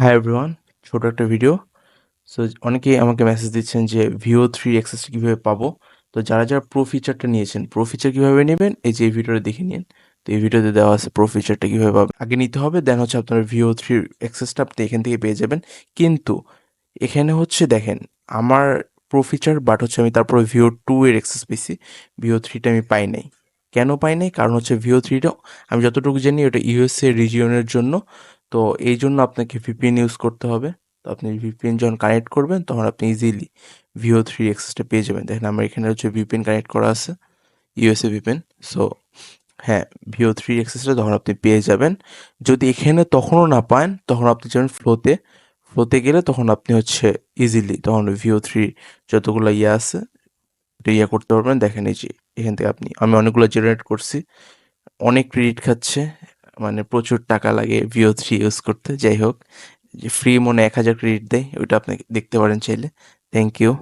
Hi everyone, ছোট একটা video. So অনেকেই আমাকে মেসেজ দিচ্ছেন যে VO3 অ্যাক্সেসটা কীভাবে পাবো? তো যারা প্রো ফিচারটা নিয়েছেন, প্রো ফিচার কীভাবে নেবেন? এই যে এই ভিডিওটা দেখে নিন। তো এই ভিডিওতে দেওয়া আছে প্রো ফিচারটা কীভাবে পাবেন। আগে নিতে হবে, দেন হচ্ছে আপনার VO3 অ্যাক্সেসটা আপনি এখান থেকে পেয়ে যাবেন। কিন্তু এখানে হচ্ছে দেখেন, আমার প্রো ফিচার বাট হচ্ছে আমি তারপরে VO2 এর অ্যাক্সেস পেয়েছি। VO3 টা আমি পাই নাই। কেন পাই নাই? কারণ হচ্ছে VO3 টা আমি যতটুকু জানি ওটা USA রিজিয়নের জন্য। তো এইজন্য আপনাকে VPN ইউজ করতে হবে। তো আপনি VPN যখন কানেক্ট করবেন তখন আপনি ইজিলি VO3 অ্যাক্সেসটা পেয়ে যাবেন। দেখেন আমার এখানে হচ্ছে VPN কানেক্ট করা আছে, USA VPN। সো হ্যাঁ, VO3 অ্যাক্সেসটা তখন আপনি পেয়ে যাবেন। যদি এখানে তখনও না পান, তখন আপনি যাবেন ফ্লোতে। ফ্লোতে গেলে তখন আপনি হচ্ছে ইজিলি তখন VO3 যতগুলো ইয়ে আছে এটা ইয়ে করতে পারবেন। দেখেন এই যে এখান থেকে আমি অনেকগুলো জেনারেট করছি। অনেক ক্রেডিট খাচ্ছে, মানে প্রচুর টাকা লাগে VO3 ইউজ করতে। যাই হোক, যে ফ্রি মনে 1000 ক্রেডিট দেয়, ওইটা আপনি দেখতে পারেন চাইলে। Thank you.